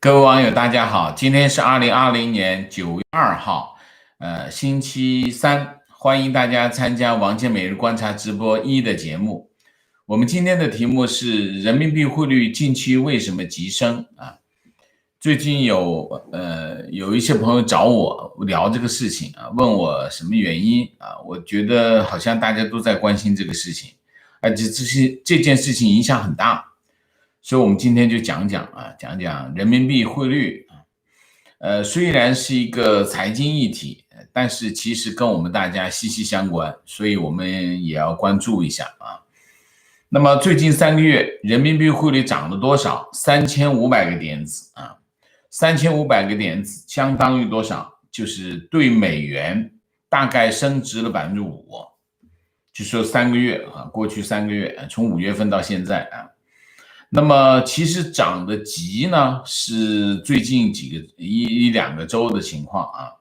各位网友，大家好，今天是2020年9月2号，星期三，欢迎大家参加王健每日观察直播1的节目。我们今天的题目是人民币汇率近期为什么急升啊？最近有一些朋友找我聊这个事情啊，问我什么原因啊？我觉得好像大家都在关心这个事情，而且这件事情影响很大。所以我们今天就讲讲人民币汇率虽然是一个财经议题，但是其实跟我们大家息息相关，所以我们也要关注一下啊。那么最近3个月，人民币汇率涨了多少？3500个点子啊，3500个点子相当于多少？就是对美元大概升值了5%，就说3个月啊，过去3个月，从5月份到现在啊。那么其实涨得急呢，是最近一两个周的情况啊。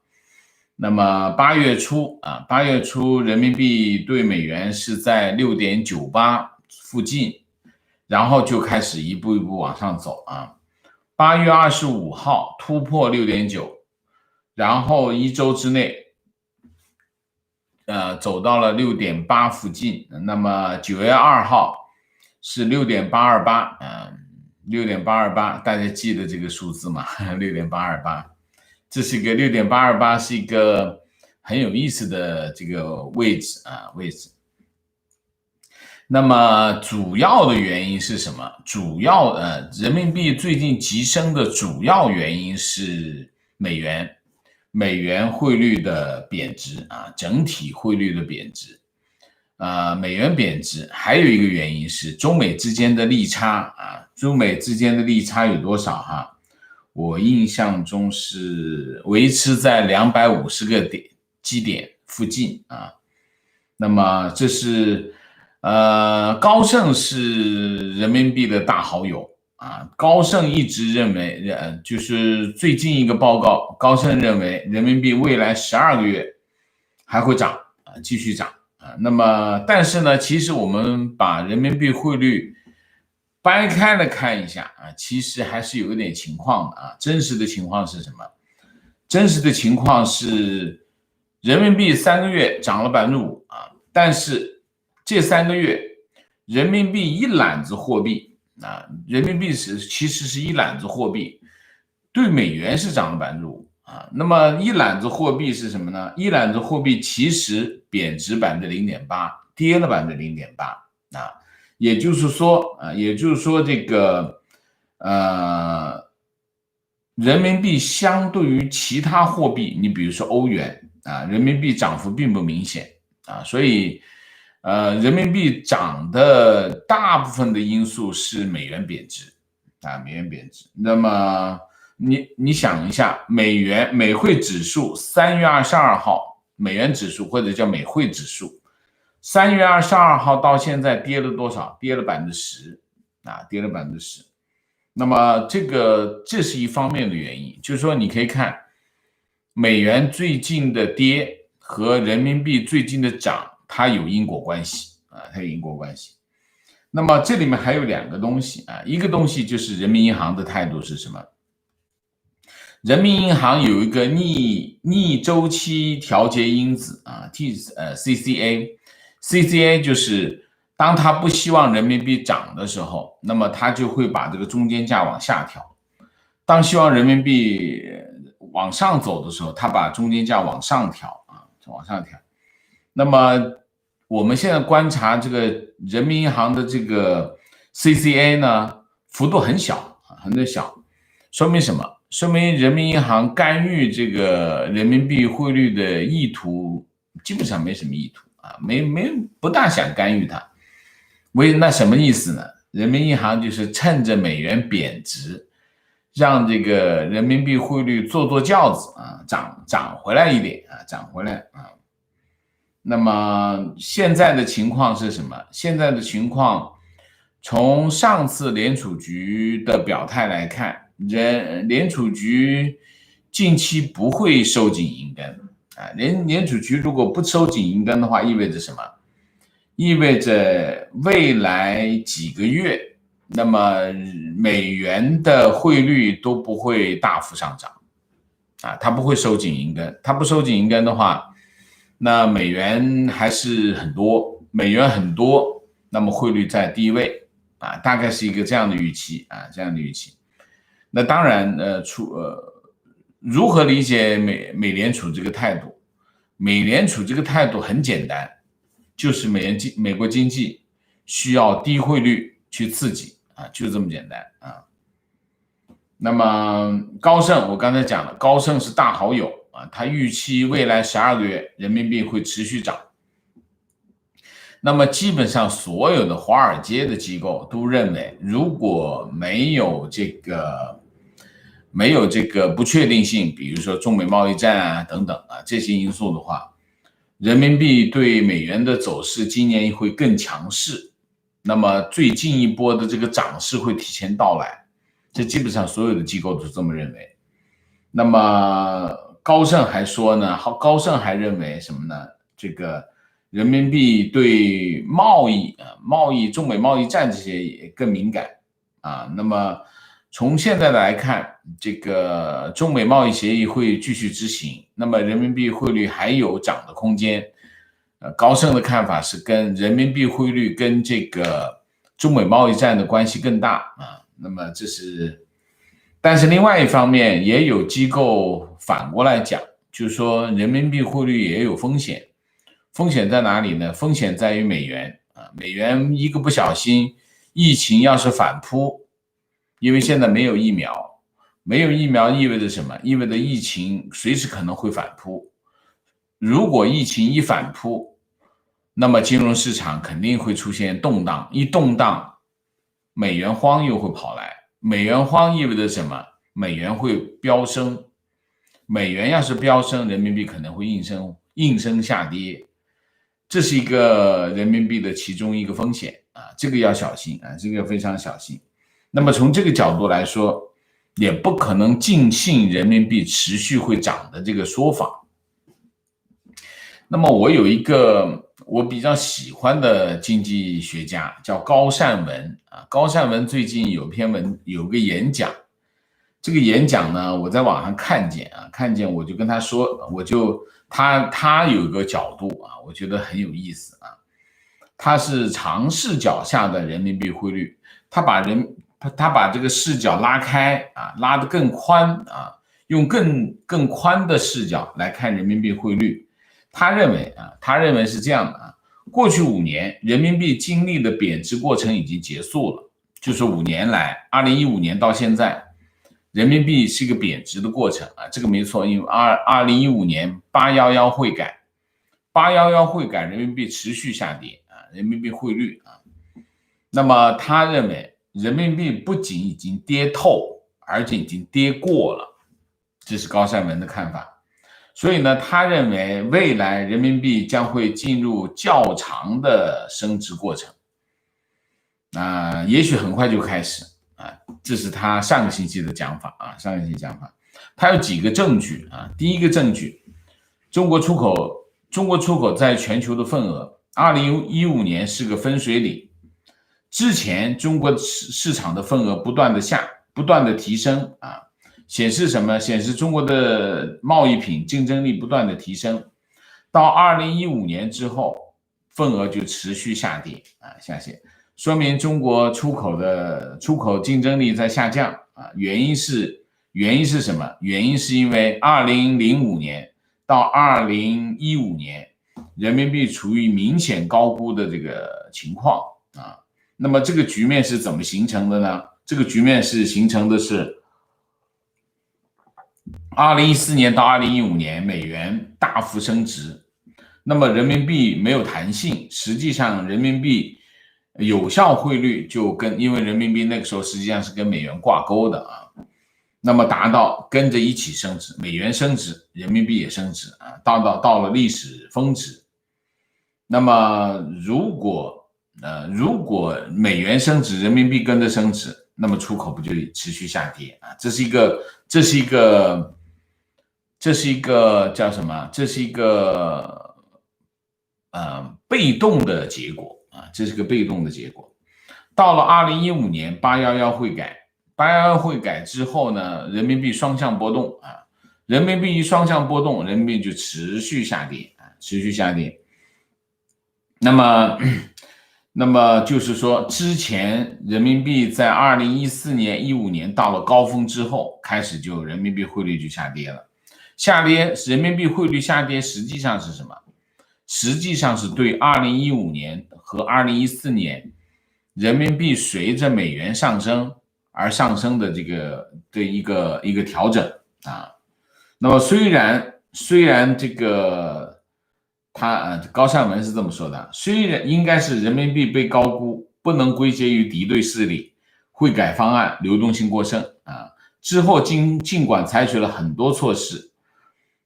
那么8月初人民币对美元是在 6.98 附近，然后就开始一步一步往上走啊。8月25号突破 6.9， 然后1周之内走到了 6.8 附近。那么9月2号是 6.828， 6.828， 大家记得这个数字吗？ 6.828， 这是一个 6.828 是一个很有意思的这个位置。那么主要的原因是什么？人民币最近急升的主要原因是美元汇率的贬值啊，整体汇率的贬值。美元贬值，还有一个原因是中美之间的利差啊，中美之间的利差有多少哈？我印象中是维持在250个基点附近啊。那么这是高盛是人民币的大好友啊，高盛一直认为，就是最近一个报告，高盛认为人民币未来12个月还会涨啊，继续涨。那么但是呢，其实我们把人民币汇率掰开了看一下啊，其实还是有一点情况的啊。真实的情况是什么？真实的情况是人民币3个月涨了 5% 啊，但是这3个月人民币一揽子货币啊，人民币其实是一揽子货币，对美元是涨了 5%。那么一揽子货币是什么呢？一揽子货币其实贬值 0.8%， 跌了 0.8%啊，也就是说这个人民币相对于其他货币，你比如说欧元啊，人民币涨幅并不明显啊，所以人民币涨的大部分的因素是美元贬值啊，美元贬值。那么你想一下，美汇指数3月22号，美元指数或者叫美汇指数，3月22号到现在跌了多少？跌了 10%啊，跌了 10%。那么这是一方面的原因，就是说你可以看美元最近的跌和人民币最近的涨，它有因果关系啊，它有因果关系。那么这里面还有2个东西啊，一个东西就是人民银行的态度是什么？人民银行有一个逆周期调节因子啊 ，CCA 就是当它不希望人民币涨的时候，那么它就会把这个中间价往下调；当希望人民币往上走的时候，它把中间价往上调啊，往上调。那么我们现在观察这个人民银行的这个 CCA 呢，幅度很小，很小，说明什么？说明人民银行干预这个人民币汇率的意图基本上没什么意图啊，不大想干预它。那什么意思呢？人民银行就是趁着美元贬值，让这个人民币汇率坐轿子啊，涨回来一点啊，涨回来啊。那么现在的情况是什么？现在的情况，从上次联储局的表态来看，联储局近期不会收紧银根啊。联储局如果不收紧银根的话，意味着什么？意味着未来几个月那么美元的汇率都不会大幅上涨啊，它不会收紧银根，它不收紧银根的话，那美元还是很多，美元很多，那么汇率在低位啊，大概是一个这样的预期啊，这样的预期。那当然，如何理解美联储这个态度？美联储这个态度很简单，就是美国经济需要低汇率去刺激啊，就这么简单啊。那么高盛，我刚才讲了，高盛是大好友啊，他预期未来12个月人民币会持续涨。那么基本上所有的华尔街的机构都认为，如果没有这个不确定性，比如说中美贸易战啊等等啊这些因素的话，人民币对美元的走势今年会更强势，那么最近一波的这个涨势会提前到来，这基本上所有的机构都这么认为。那么高盛还说呢，高盛还认为什么呢？这个人民币对中美贸易战这些也更敏感啊。那么从现在来看，这个中美贸易协议会继续执行，那么人民币汇率还有涨的空间。高盛的看法是跟人民币汇率跟这个中美贸易战的关系更大啊。那么这是，但是另外一方面也有机构反过来讲，就是说人民币汇率也有风险。风险在哪里呢？风险在于美元啊，美元一个不小心，疫情要是反扑，因为现在没有疫苗，没有疫苗意味着什么？意味着疫情随时可能会反扑。如果疫情一反扑，那么金融市场肯定会出现动荡，一动荡，美元荒又会跑来。美元荒意味着什么？美元会飙升，美元要是飙升，人民币可能会应声下跌。这是一个人民币的其中一个风险啊，这个要小心啊，这个要非常小心。那么从这个角度来说，也不可能尽信人民币持续会涨的这个说法。那么我有一个我比较喜欢的经济学家叫高善文啊，高善文最近有个演讲，这个演讲呢，我在网上看见我就跟他说，他有一个角度啊，我觉得很有意思啊。他是长视角下的人民币汇率，他把这个视角拉开啊，拉得更宽啊，用更宽的视角来看人民币汇率。他认为是这样的啊，过去5年人民币经历的贬值过程已经结束了，就是5年来，2015年到现在。人民币是一个贬值的过程啊，这个没错，因为2015年811汇改，811汇改，人民币持续下跌啊，人民币汇率啊，那么他认为人民币不仅已经跌透，而且已经跌过了，这是高善文的看法。所以呢，他认为未来人民币将会进入较长的升值过程，也许很快就开始。这是他上个星期的讲法啊，他有几个证据啊。第一个证据，中国出口在全球的份额，2015年是个分水岭，之前中国市场的份额不断的提升啊，显示什么？显示中国的贸易品竞争力不断的提升，到2015年之后，份额就持续下跌啊，说明中国出口竞争力在下降啊，原因是什么？原因是因为2005年到2015年，人民币处于明显高估的这个情况啊。那么这个局面是怎么形成的呢？这个局面是形成的是2014年到2015年美元大幅升值，那么人民币没有弹性，实际上人民币有效汇率因为人民币那个时候实际上是跟美元挂钩的啊，那么达到跟着一起升值，美元升值，人民币也升值啊，到了历史峰值。那么如果美元升值，人民币跟着升值，那么出口不就持续下跌啊？这是一个叫什么？这是一个被动的结果啊，这是个被动的结果。到了2015年811汇改，811汇改之后呢，人民币双向波动啊，人民币一双向波动，人民币就持续下跌啊，持续下跌。那么就是说，之前人民币在2014年、15年到了高峰之后，开始就人民币汇率就下跌了。下跌，人民币汇率下跌，实际上是什么？实际上是对2015年和2014年人民币随着美元上升而上升的这个的一个调整啊。那么虽然这个高善文是这么说的，虽然应该是人民币被高估，不能归结于敌对势力、汇改方案流动性过剩啊。之后尽管采取了很多措施，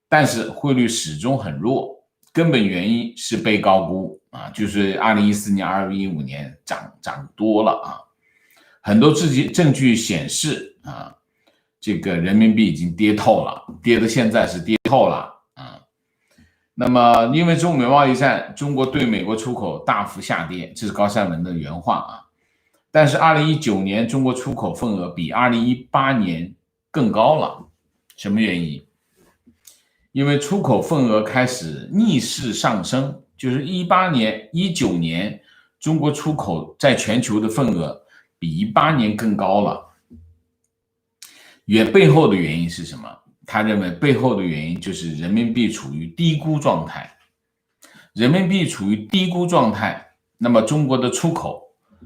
但是汇率始终很弱。根本原因是被高估啊，就是2014年、2015年涨多了啊，很多证据显示啊，这个人民币已经跌透了，跌的现在是跌透了啊。那么因为中美贸易战，中国对美国出口大幅下跌，这是高善文的原话啊。但是2019年中国出口份额比2018年更高了，什么原因？因为出口份额开始逆势上升，就是18年、19年，中国出口在全球的份额比18年更高了。背后的原因是什么？他认为背后的原因就是人民币处于低估状态。人民币处于低估状态，那么中国的出口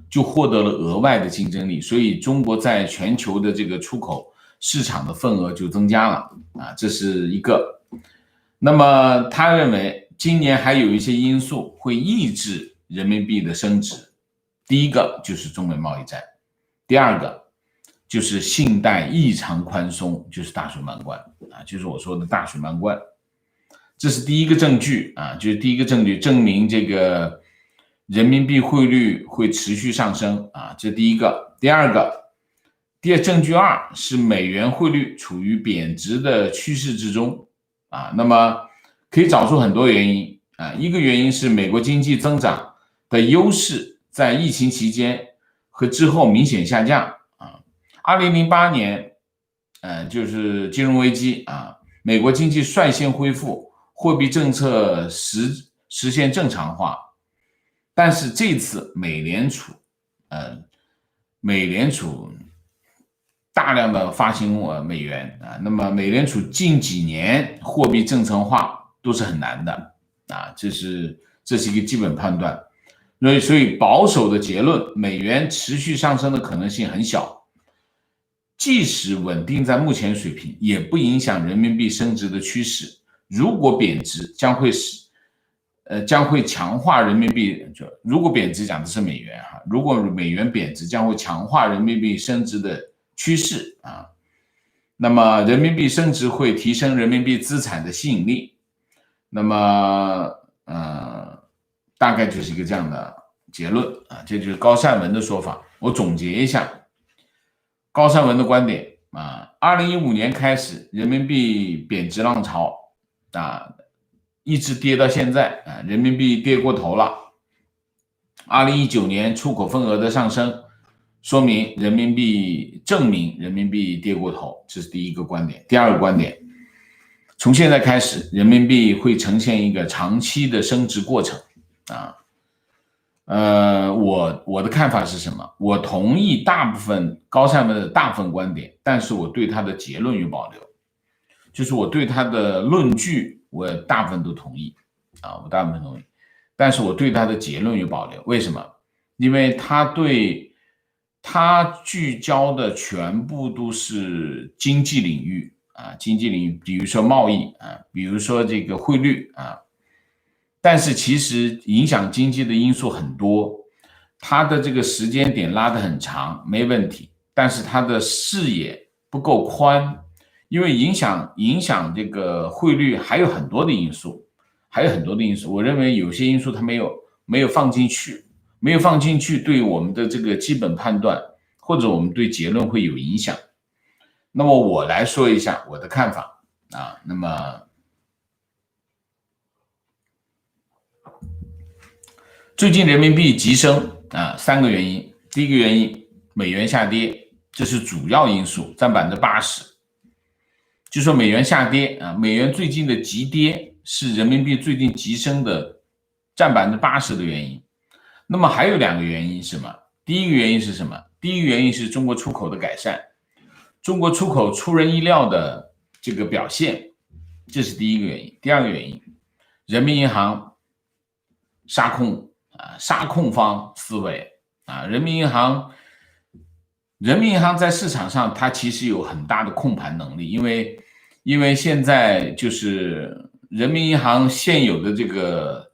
就获得了额外的竞争力，所以中国在全球的这个出口市场的份额就增加了啊，这是一个。那么他认为今年还有一些因素会抑制人民币的升值，第一个就是中美贸易战，第二个就是信贷异常宽松，就是大水漫灌啊，就是我说的大水漫灌，这是第一个证据啊，就是第一个证据证明这个人民币汇率会持续上升啊，这第一个。第二个，证据二是美元汇率处于贬值的趋势之中。啊，那么可以找出很多原因啊。一个原因是美国经济增长的优势在疫情期间和之后明显下降啊。2008年，就是金融危机啊，美国经济率先恢复，货币政策实现正常化，但是这次美联储大量的发行美元啊，那么美联储近几年货币政策化都是很难的啊，这是一个基本判断。所以保守的结论，美元持续上升的可能性很小，即使稳定在目前水平，也不影响人民币升值的趋势。如果贬值，将会强化人民币。如果贬值讲的是美元哈，如果美元贬值，将会强化人民币升值的趋势啊，那么人民币升值会提升人民币资产的吸引力，那么大概就是一个这样的结论啊，这就是高善文的说法。我总结一下高善文的观点啊，2015年开始人民币贬值浪潮啊，一直跌到现在啊，人民币跌过头了。2019年出口份额的上升证明人民币跌过头，这是第一个观点。第二个观点，从现在开始，人民币会呈现一个长期的升值过程啊。我的看法是什么？我同意高善文的大部分观点，但是我对他的结论有保留，就是我对他的论据我大部分都同意啊，但是我对他的结论有保留。为什么？因为他聚焦的全部都是经济领域啊，比如说贸易啊，比如说这个汇率啊，但是其实影响经济的因素很多，他的这个时间点拉得很长，没问题，但是他的视野不够宽，因为影响这个汇率还有很多的因素，我认为有些因素他没有放进去，对我们的这个基本判断或者我们对结论会有影响。那么我来说一下我的看法啊。那么最近人民币急升啊，3个原因第一个原因，美元下跌，这是主要因素，占80%。就说美元下跌啊，美元最近的急跌是人民币最近急升的，占80%的原因。那么还有2个原因是什么？第一个原因是什么？第一个原因是中国出口的改善，中国出口出人意料的这个表现，这是第一个原因。第二个原因，人民银行杀控方思维啊，人民银行在市场上它其实有很大的控盘能力，因为现在就是人民银行现有的这个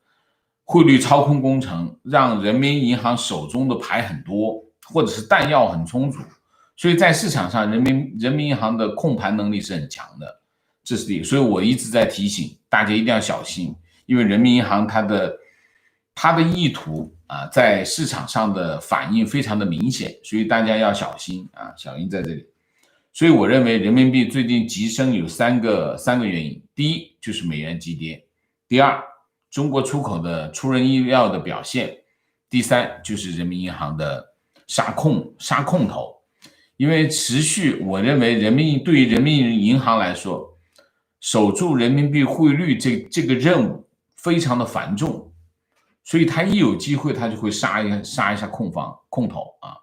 汇率操控工程，让人民银行手中的牌很多，或者是弹药很充足，所以在市场上人民银行的控盘能力是很强的，这是第一。所以我一直在提醒大家一定要小心，因为人民银行它的意图啊，在市场上的反应非常的明显，所以大家要小心啊，小心在这里。所以我认为人民币最近急升有三个原因，第一就是美元急跌，第二中国出口的出人意料的表现，第三就是人民银行的杀空头。因为我认为对于人民银行来说，守住人民币汇率这个任务非常的繁重，所以他一有机会他就会杀一下空头啊。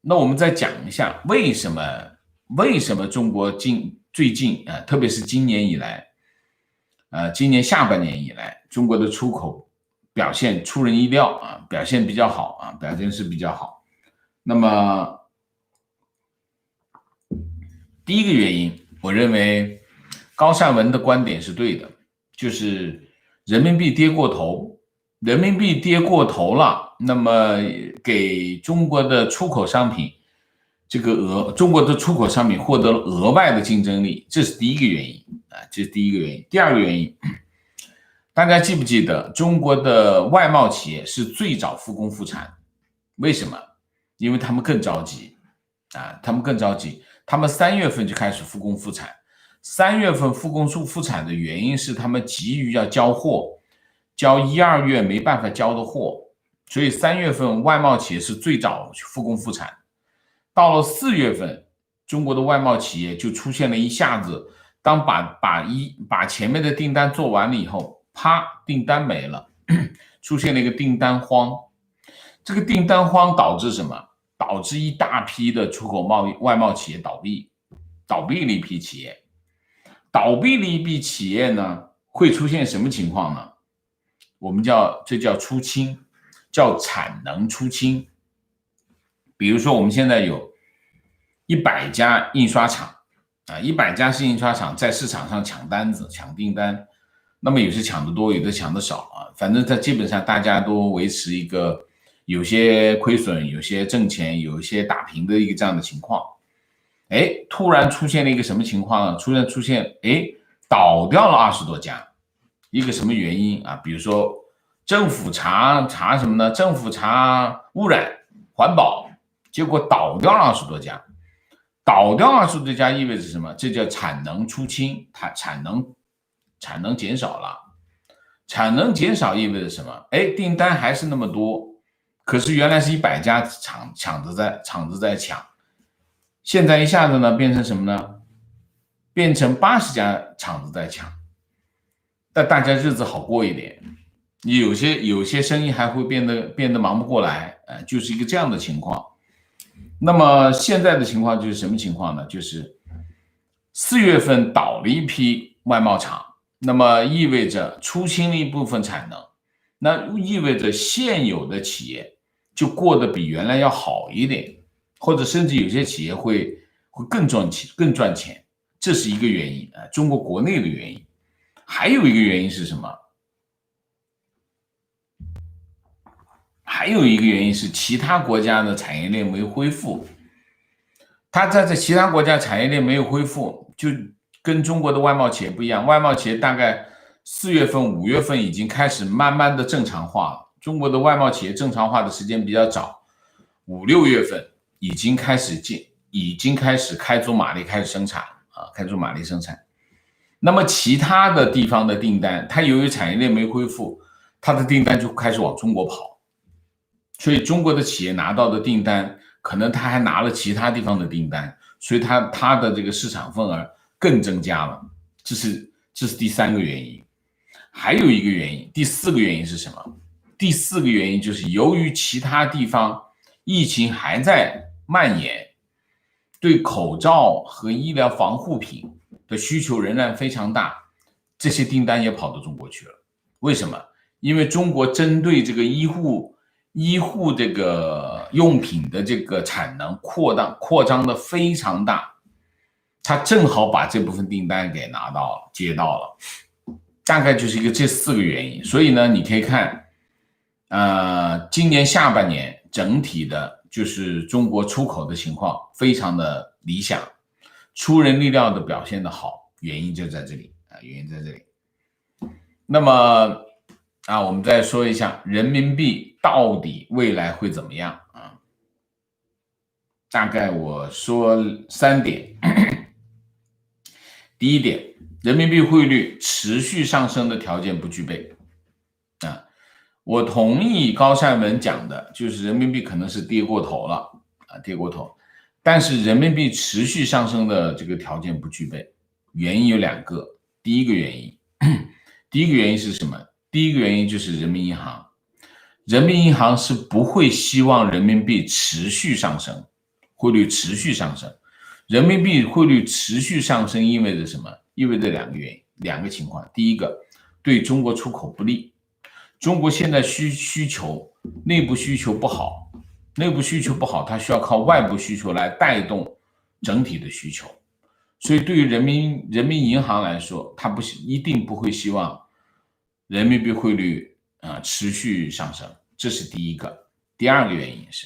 那我们再讲一下为什么中国最近特别是今年以来，今年下半年以来，中国的出口表现出人意料啊，表现比较好啊，表现是比较好。那么第一个原因，我认为高善文的观点是对的，就是人民币跌过头了，那么给中国的出口商品中国的出口商品获得了额外的竞争力，这是第一个原因啊，这是第一个原因。第二个原因，大家记不记得中国的外贸企业是最早复工复产？为什么？因为他们更着急啊，他们3月份就开始复工复产。3月份复工复产的原因是他们急于要交货，交1、2月没办法交的货，所以3月份外贸企业是最早复工复产。到了4月份，中国的外贸企业就出现了一下子，当把前面的订单做完了以后，啪，订单没了，出现了一个订单荒。这个订单荒导致什么？导致一大批的出口外贸企业倒闭了一批企业。倒闭了一批企业呢，会出现什么情况呢？这叫出清，叫产能出清。比如说我们现在有100家印刷厂啊，100家印刷厂在市场上抢单子、抢订单，那么有些抢得多，有的抢得少啊，反正基本上大家都维持一个有些亏损、有些挣钱、有些打平的一个这样的情况。突然出现了一个什么情况呢？出现倒掉了20多家，一个什么原因啊？比如说政府查什么呢？政府查污染、环保，结果倒掉了20多家。倒掉20多家意味着什么？这叫产能出清，产能减少了。产能减少意味着什么？订单还是那么多，可是原来是100家厂子在抢，现在一下子呢变成什么呢？变成80家厂子在抢，但大家日子好过一点，有些生意还会变得忙不过来，就是一个这样的情况。那么现在的情况就是什么情况呢？就是4月份倒了一批外贸厂，那么意味着出清了一部分产能，那意味着现有的企业就过得比原来要好一点，或者甚至有些企业会更赚钱，这是一个原因啊，中国国内的原因。还有一个原因是什么？还有一个原因是其他国家的产业链没恢复。它在其他国家产业链没有恢复，就跟中国的外贸企业不一样。外贸企业大概4月份、5月份已经开始慢慢的正常化了，中国的外贸企业正常化的时间比较早，5、6月份已经开始开足马力开始生产啊，开足马力生产。那么其他的地方的订单，它由于产业链没恢复，它的订单就开始往中国跑，所以中国的企业拿到的订单，可能他还拿了其他地方的订单，所以他的这个市场份额更增加了。这是第三个原因。还有一个原因，第四个原因是什么？第四个原因就是由于其他地方疫情还在蔓延，对口罩和医疗防护品的需求仍然非常大，这些订单也跑到中国去了。为什么？因为中国针对这个医护这个用品的这个产能扩张的非常大，他正好把这部分订单给拿到了，接到了，大概就是这四个原因。所以呢，你可以看，今年下半年整体的就是中国出口的情况非常的理想，出人意料的表现的好，原因就在这里啊，原因在这里。那么我们再说一下人民币到底未来会怎么样啊？大概我说3点。第一点，人民币汇率持续上升的条件不具备啊。我同意高善文讲的，就是人民币可能是跌过头了啊，跌过头，但是人民币持续上升的这个条件不具备，原因有2个。第一个原因是什么？第一个原因就是人民银行，人民银行是不会希望人民币持续上升，汇率持续上升。人民币汇率持续上升意味着什么？意味着两个情况。第一个，对中国出口不利。中国现在需求内部需求不好，它需要靠外部需求来带动整体的需求。所以对于人民银行来说，它一定不会希望人民币汇率持续上升，这是第一个。第二个原因是，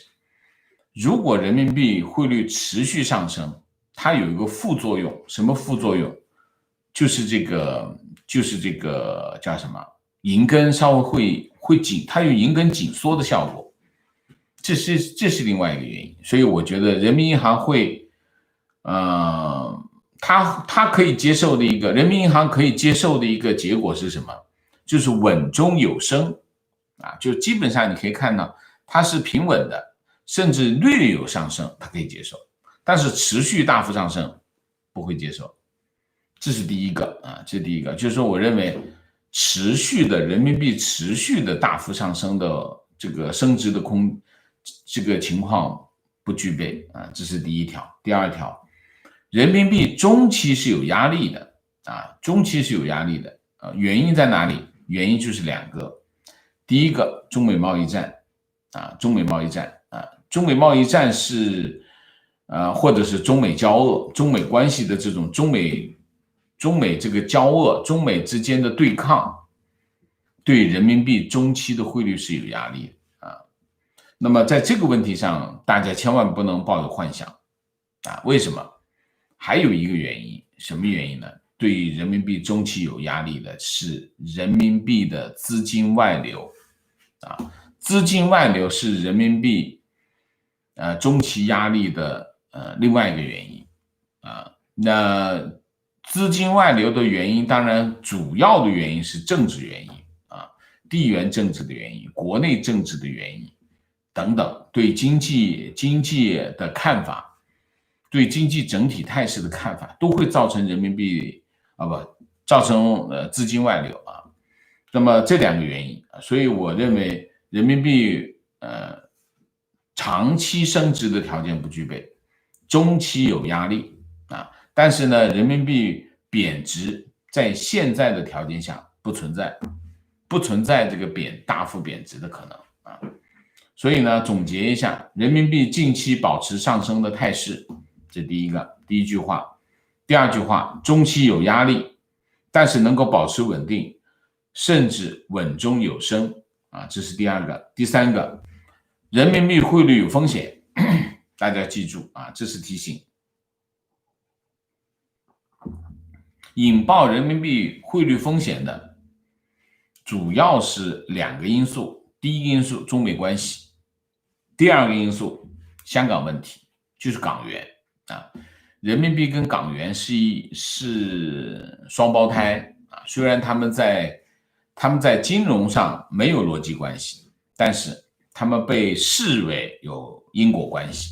如果人民币汇率持续上升，它有一个副作用，什么副作用？就是这个叫什么？银根稍微会紧，它有银根紧缩的效果，这是另外一个原因。所以我觉得人民银行会，它可以接受的一个，人民银行可以接受的一个结果是什么？就是稳中有升啊，就基本上你可以看到它是平稳的，甚至略有上升，它可以接受，但是持续大幅上升不会接受。这是第一个啊，这是第一个，就是说我认为人民币持续的大幅上升的这个升值的这个情况不具备啊，这是第一条。第二条，人民币中期是有压力的啊，中期是有压力的啊，原因在哪里？原因就是2个，第一个，中美贸易战啊，中美贸易战是或者是中美交恶，中美关系的这种中美这个交恶，中美之间的对抗，对人民币中期的汇率是有压力的啊。那么在这个问题上，大家千万不能抱有幻想啊。为什么？还有一个原因，什么原因呢？对人民币中期有压力的是人民币的资金外流啊，资金外流是人民币中期压力的另外一个原因啊。那资金外流的原因，当然主要的原因是政治原因啊，地缘政治的原因、国内政治的原因等等，对经济的看法，对经济整体态势的看法，都会造成人民币造成资金外流啊。那么这2个原因，所以我认为人民币长期升值的条件不具备，中期有压力啊。但是呢，人民币贬值在现在的条件下不存在这个大幅贬值的可能啊。所以呢，总结一下，人民币近期保持上升的态势，这第一句话。第二句话，中期有压力，但是能够保持稳定，甚至稳中有升啊，这是第2个。第3个，人民币汇率有风险，大家记住啊，这是提醒。引爆人民币汇率风险的主要是2个因素，第一个因素中美关系，第2个因素香港问题，就是港元啊。人民币跟港元是双胞胎啊，虽然他们在金融上没有逻辑关系，但是他们被视为有因果关系。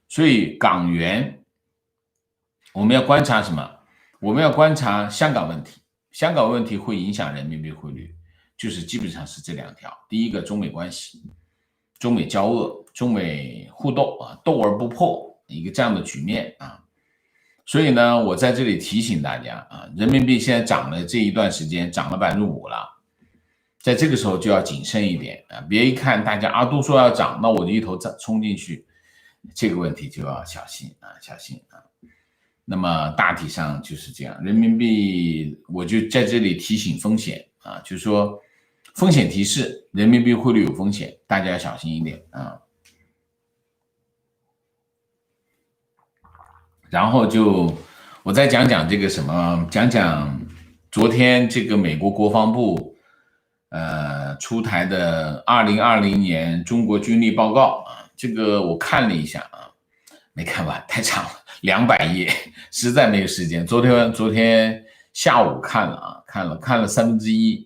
所以港元我们要观察什么？我们要观察香港问题，香港问题会影响人民币汇率，就是基本上是这2条。第一个，中美关系，中美交恶，中美互斗斗而不破，一个这样的局面所以呢，我在这里提醒大家人民币现在涨了这一段时间涨了5%了，在这个时候就要谨慎一点别一看大家都说要涨，那我就一头冲进去，这个问题就要小心小心那么大体上就是这样，人民币我就在这里提醒风险就是说风险提示，人民币汇率有风险，大家要小心一点然后我再讲讲这个什么，讲讲昨天这个美国国防部出台的2020年中国军力报告这个我看了一下没看完，太长了，200页，实在没有时间。昨天下午看了看了1/3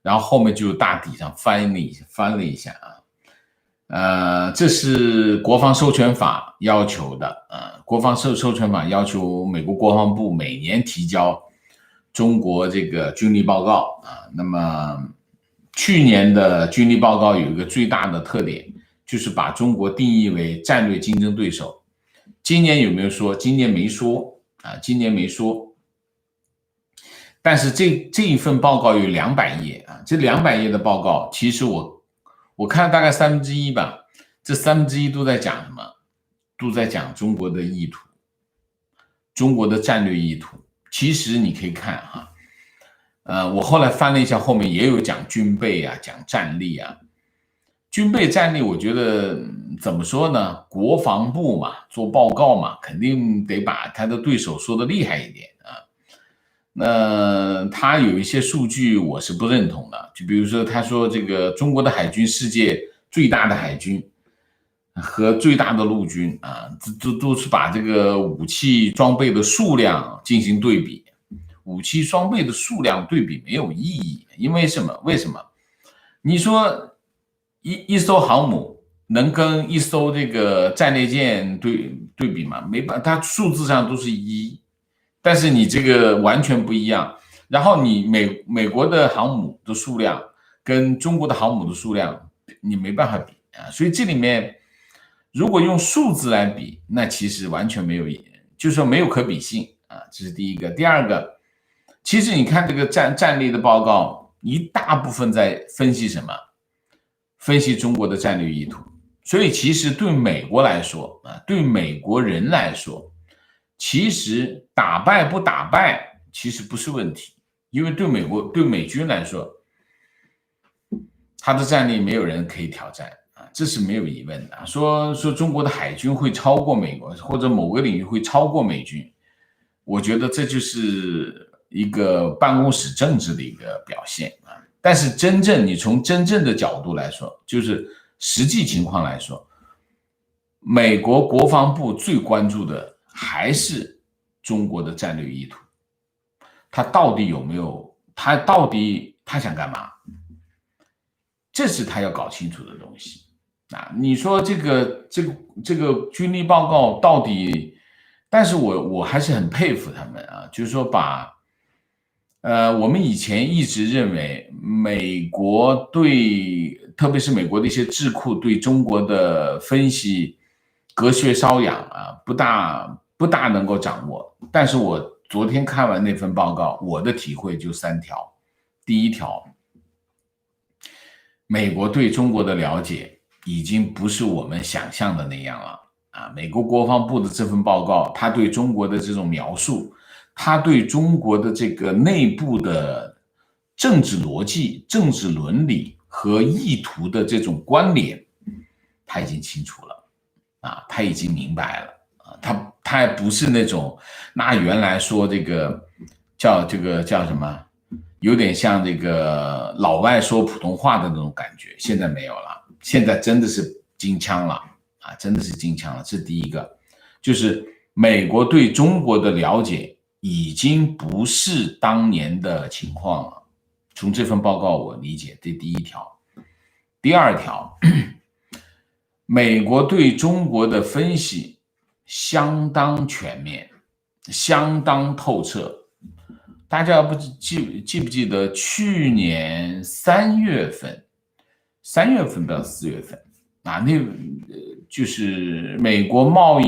然后后面就大体上翻了一下这是国防授权法要求的国防授权法要求美国国防部每年提交中国这个军力报告那么去年的军力报告有一个最大的特点，就是把中国定义为战略竞争对手。今年有没有说？今年没说今年没说。但是这一份报告有200页这200页的报告，其实我看了大概1/3吧，这1/3都在讲什么？都在讲中国的意图，中国的战略意图。其实你可以看我后来翻了一下，后面也有讲军备讲战力军备战力，我觉得怎么说呢？国防部嘛，做报告嘛，肯定得把他的对手说的厉害一点那他有一些数据我是不认同的，就比如说他说这个中国的海军世界最大的海军和最大的陆军都是把这个武器装备的数量进行对比。武器装备的数量对比没有意义，因为什么？为什么？你说一艘航母能跟一艘这个战列舰对比吗？没办法，它数字上都是1，但是你这个完全不一样。然后你美国的航母的数量跟中国的航母的数量，你没办法比所以这里面如果用数字来比，那其实完全没有，就是说没有可比性这是第一个。第二个，其实你看这个战力的报告，一大部分在分析什么？分析中国的战略意图。所以其实对美国来说对美国人来说，其实打败不打败其实不是问题，因为对美军来说，他的战力没有人可以挑战这是没有疑问的。说中国的海军会超过美国，或者某个领域会超过美军，我觉得这就是一个办公室政治的一个表现但是你从真正的角度来说，就是实际情况来说，美国国防部最关注的还是中国的战略意图，他到底有没有，他想干嘛？这是他要搞清楚的东西你说这个军力报告到底，但是我还是很佩服他们就是说把我们以前一直认为美国特别是美国的一些智库对中国的分析隔靴搔痒不大能够掌握。但是我昨天看完那份报告，我的体会就3条。第一条，美国对中国的了解已经不是我们想象的那样了美国国防部的这份报告，他对中国的这种描述，他对中国的这个内部的政治逻辑、政治伦理和意图的这种关联，他已经清楚了他已经明白了他还不是那种原来说这个叫什么，有点像这个老外说普通话的那种感觉，现在没有了，现在真的是金枪了真的是金枪了。这是第一个，就是美国对中国的了解已经不是当年的情况了。从这份报告我理解，这第一条。第二条，美国对中国的分析相当全面，相当透彻。大家记不记得去年3月份到4月份啊，就是美国贸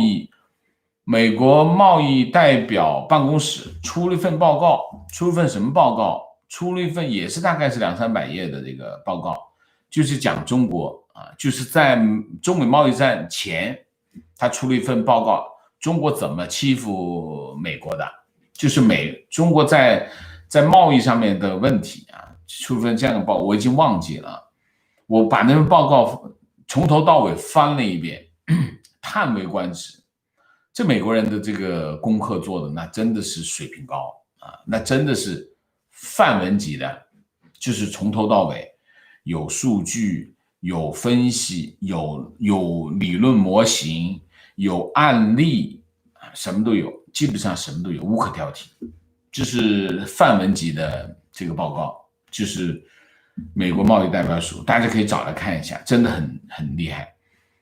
易代表办公室出了一份报告，出了一份什么报告？出了一份也是大概是200-300页的这个报告，就是讲中国啊，就是在中美贸易战前，他出了一份报告，中国怎么欺负美国的，就是中国在贸易上面的问题啊，出了份这样的报告，我已经忘记了，我把那份报告从头到尾翻了一遍，叹为观止。这美国人的这个功课做的那真的是水平高啊，那真的是范文级的，就是从头到尾有数据、有分析、有理论模型、有案例，什么都有，基本上什么都有，无可挑剔，就是范文级的这个报告，就是美国贸易代表署，大家可以找来看一下，真的很厉害。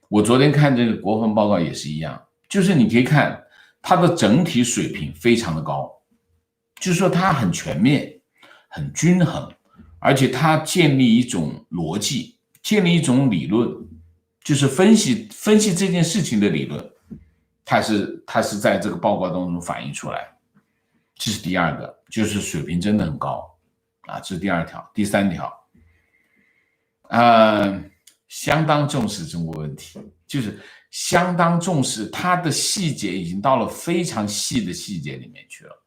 我昨天看这个国防报告也是一样。就是你可以看它的整体水平非常的高，就是说它很全面、很均衡，而且它建立一种逻辑，建立一种理论，就是分析这件事情的理论，它是在这个报告当中反映出来。这是第二个，就是水平真的很高啊，这是第二条。第三条，相当重视中国问题，就是相当重视，它的细节已经到了非常细的细节里面去了，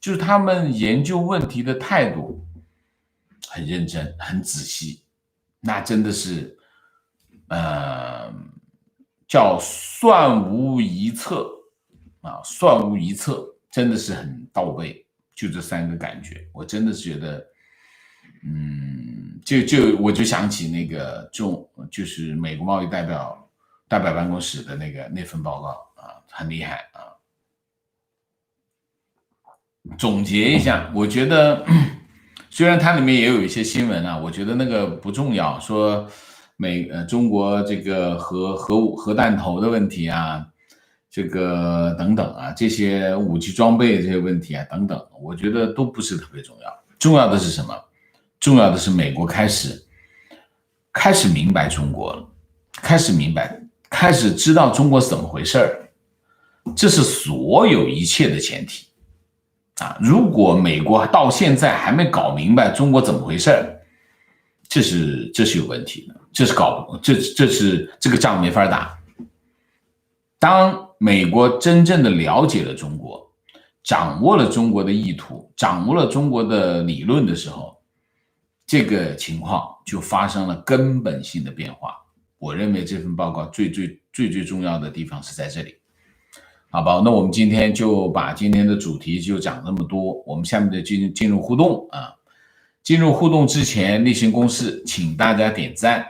就是他们研究问题的态度很认真、很仔细，那真的是，叫算无一策啊，算无一策，真的是很到位。就这三个感觉，我真的是觉得。我就想起那个就是美国贸易代表办公室的那份报告啊，很厉害啊。总结一下，我觉得虽然它里面也有一些新闻啊，我觉得那个不重要，说中国这个核弹头的问题啊，这个等等啊，这些武器装备这些问题啊等等，我觉得都不是特别重要。重要的是什么？重要的是美国开始明白中国了，开始知道中国是怎么回事儿，这是所有一切的前提啊！如果美国到现在还没搞明白中国怎么回事儿，这是有问题的，这是这个仗没法打。当美国真正的了解了中国，掌握了中国的意图，掌握了中国的理论的时候，这个情况就发生了根本性的变化。我认为这份报告最重要的地方是在这里。好吧，那我们今天就把今天的主题就讲这么多，我们下面就进入互动啊。进入互动之前，例行公事，请大家点赞，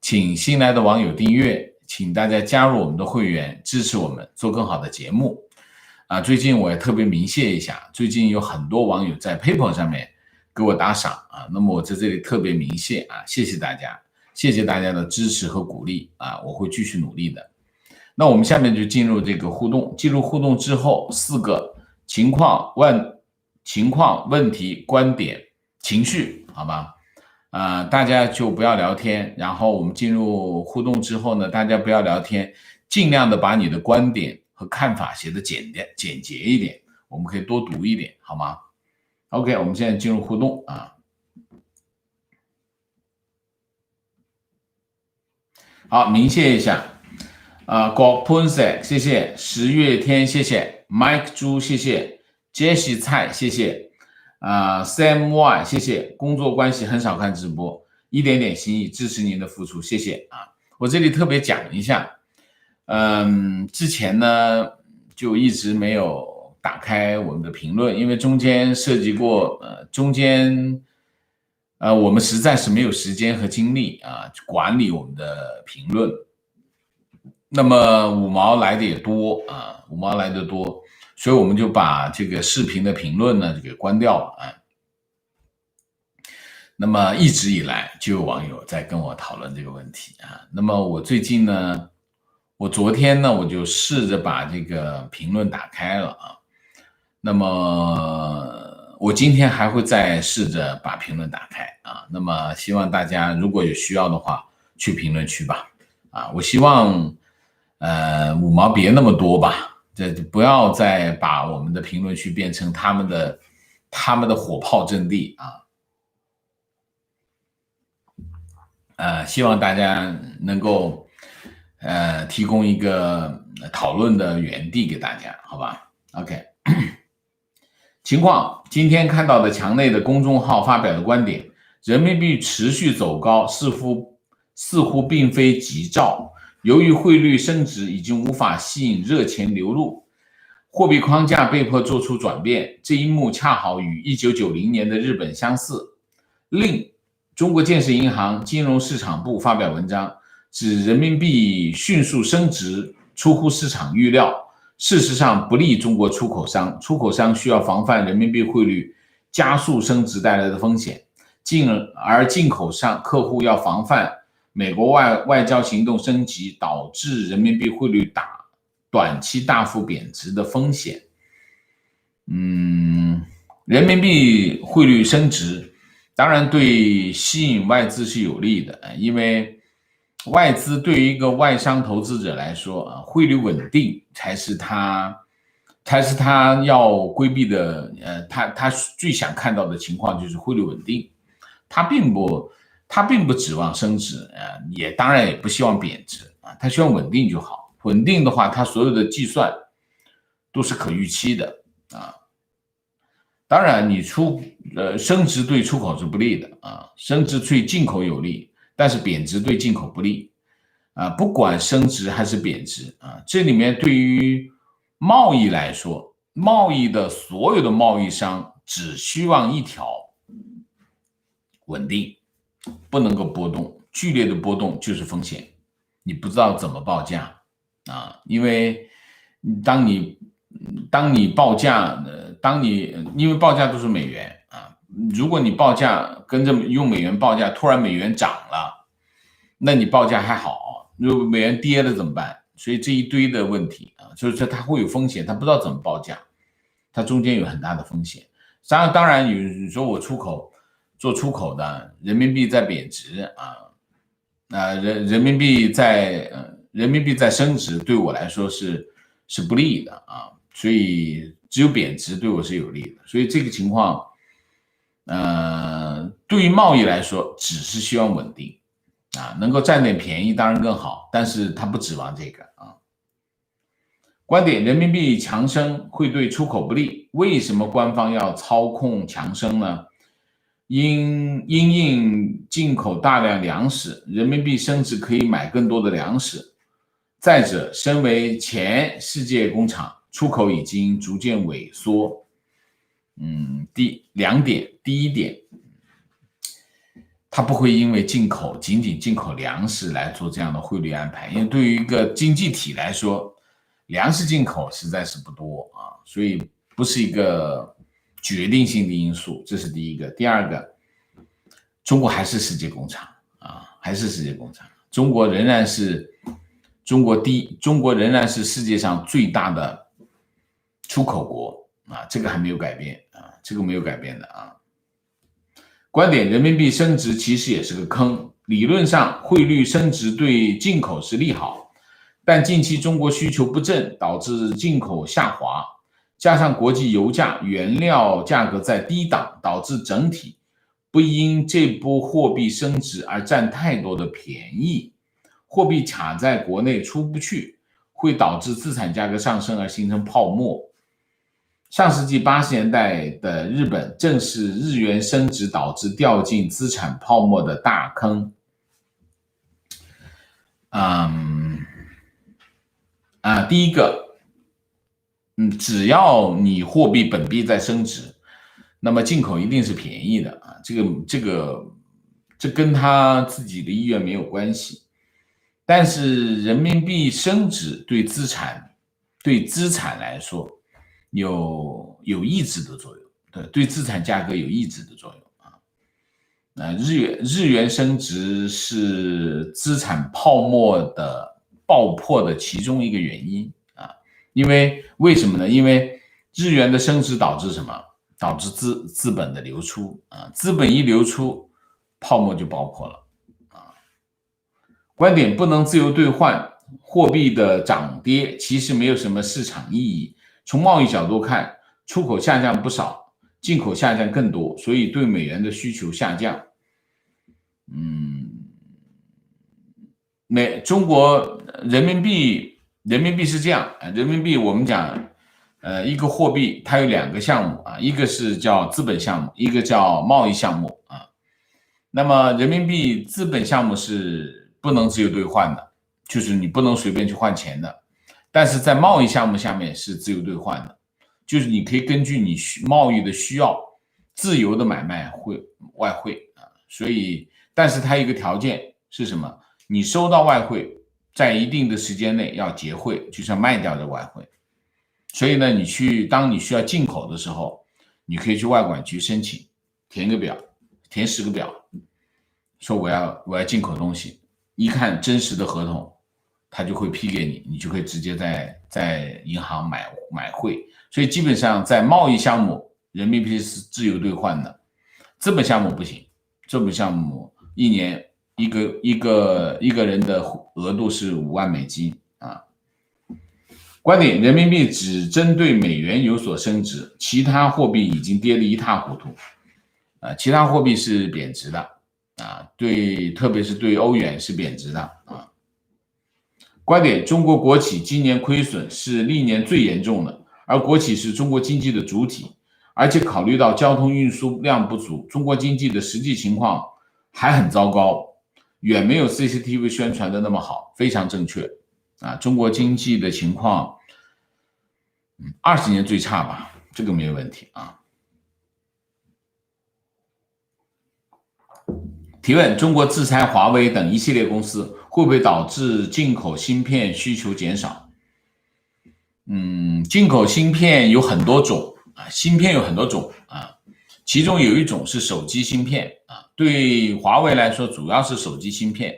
请新来的网友订阅，请大家加入我们的会员，支持我们做更好的节目啊。最近我也特别鸣谢一下，最近有很多网友在 PayPal 上面给我打赏啊，那么我在这里特别鸣谢啊，谢谢大家，谢谢大家的支持和鼓励啊，我会继续努力的。那我们下面就进入这个互动，进入互动之后，4个情况、问题、观点、情绪，好吧？大家就不要聊天，然后我们进入互动之后呢，大家不要聊天，尽量的把你的观点和看法写得简洁一点，我们可以多读一点，好吗？OK， 我们现在进入互动啊。好，鸣谢一下郭潘石，谢谢10月天，谢谢 Mike 猪，谢谢 Jessie 蔡，谢谢Sam Y， 谢谢。工作关系很少看直播，一点点心意支持您的付出，谢谢啊。我这里特别讲一下，之前呢就一直没有打开我们的评论，因为中间涉及过我们实在是没有时间和精力啊管理我们的评论。那么5毛来的也多啊，5毛来的多，所以我们就把这个视频的评论呢就给关掉了啊。那么一直以来就有网友在跟我讨论这个问题啊。那么我最近呢，我昨天呢，我就试着把这个评论打开了啊。那么我今天还会再试着把评论打开啊。那么希望大家如果有需要的话，去评论区吧。啊，我希望五毛别那么多吧，这不要再把我们的评论区变成他们的火炮阵地啊。希望大家能够提供一个讨论的园地给大家，好吧 ？OK， 情况，今天看到的墙内的公众号发表的观点，人民币持续走高，似乎并非吉兆。由于汇率升值已经无法吸引热钱流入，货币框架被迫做出转变，这一幕恰好与1990年的日本相似。另，中国建设银行金融市场部发表文章，指人民币迅速升值出乎市场预料，事实上不利中国出口商，出口商需要防范人民币汇率加速升值带来的风险，而进口商客户要防范美国外交行动升级导致人民币汇率短期大幅贬值的风险。人民币汇率升值当然对吸引外资是有利的，因为外资对于一个外商投资者来说，汇率稳定才是他要规避的，他最想看到的情况就是汇率稳定，他并不指望升值，也当然也不希望贬值啊，他希望稳定就好，稳定的话，他所有的计算都是可预期的啊。当然，升值对出口是不利的啊，升值对进口有利，但是贬值对进口不利啊。不管升值还是贬值啊，这里面对于贸易来说，所有的贸易商只希望一条稳定，不能够波动，剧烈的波动就是风险，你不知道怎么报价啊，因为当你报价，因为报价都是美元啊，如果你报价跟着用美元报价，突然美元涨了，那你报价还好，如果美元跌了怎么办？所以这一堆的问题啊，就是说它会有风险，它不知道怎么报价，它中间有很大的风险。当然，你说我做出口的，人民币在贬值啊，人民币在升值，对我来说是不利的啊，所以只有贬值对我是有利的，所以这个情况，对于贸易来说，只是希望稳定啊，能够占点便宜当然更好，但是他不指望这个啊。观点：人民币强升会对出口不利，为什么官方要操控强升呢？因应进口大量粮食，人民币升值可以买更多的粮食。再者，身为前世界工厂，出口已经逐渐萎缩。两点，第一点，它不会因为仅仅进口粮食来做这样的汇率安排，因为对于一个经济体来说，粮食进口实在是不多啊，所以不是一个决定性的因素，这是第一个。第二个，中国还是世界工厂啊，还是世界工厂。中国仍然是世界上最大的出口国啊，这个还没有改变啊，这个没有改变的啊。观点：人民币升值其实也是个坑，理论上汇率升值对进口是利好，但近期中国需求不振，导致进口下滑，加上国际油价、原料价格在低档，导致整体不因这波货币升值而占太多的便宜，货币卡在国内出不去，会导致资产价格上升而形成泡沫。上世纪80年代的日本正是日元升值导致掉进资产泡沫的大坑。第一个，只要你货币本币在升值，那么进口一定是便宜的啊，这跟他自己的意愿没有关系。但是人民币升值对资产来说有抑制的作用，对资产价格有抑制的作用啊。日元升值是资产泡沫的爆破的其中一个原因啊。为什么呢？因为日元的升值导致什么？导致资本的流出啊，资本一流出，泡沫就爆破了啊。观点不能自由兑换，货币的涨跌其实没有什么市场意义。从贸易角度看，出口下降不少，进口下降更多，所以对美元的需求下降。中国人民币是这样，人民币我们讲，一个货币它有两个项目啊，一个是叫资本项目，一个叫贸易项目啊。那么人民币资本项目是不能自由兑换的，就是你不能随便去换钱的。但是在贸易项目下面是自由兑换的，就是你可以根据你贸易的需要自由的买卖外汇啊。所以，但是它有一个条件是什么？你收到外汇，在一定的时间内要结汇，就是要卖掉的外汇。所以呢，当你需要进口的时候，你可以去外管局申请，填个表，填10个表，说我要进口东西，一看真实的合同，他就会批给你，你就可以直接在银行买汇。所以基本上在贸易项目，人民币是自由兑换的，资本项目不行，资本项目一年一个人的额度是5万美金啊。观点：人民币只针对美元有所升值，其他货币已经跌得一塌糊涂。其他货币是贬值的啊，特别是对欧元是贬值的啊。观点：中国国企今年亏损是历年最严重的，而国企是中国经济的主体，而且考虑到交通运输量不足，中国经济的实际情况还很糟糕，远没有 CCTV 宣传的那么好，非常正确啊。中国经济的情况，20年最差吧，这个没有问题啊。提问：中国制裁华为等一系列公司，会不会导致进口芯片需求减少？进口芯片有很多种啊，芯片有很多种啊，其中有一种是手机芯片啊，对华为来说主要是手机芯片，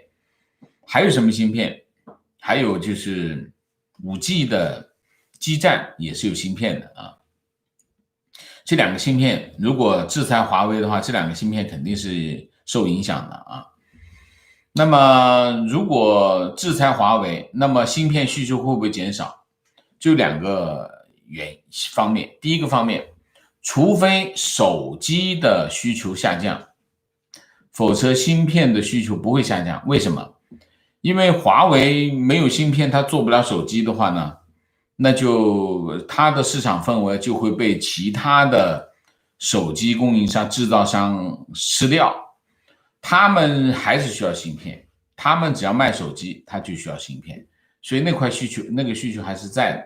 还有什么芯片？还有就是5G 的基站也是有芯片的啊。这两个芯片如果制裁华为的话，这两个芯片肯定是受影响的啊。那么如果制裁华为，那么芯片需求会不会减少？就2个方面。第一个方面，除非手机的需求下降，否则芯片的需求不会下降。为什么？因为华为没有芯片，它做不了手机的话呢，那就它的市场份额就会被其他的手机供应商、制造商吃掉。他们还是需要芯片，他们只要卖手机，他就需要芯片，所以那个需求还是在的。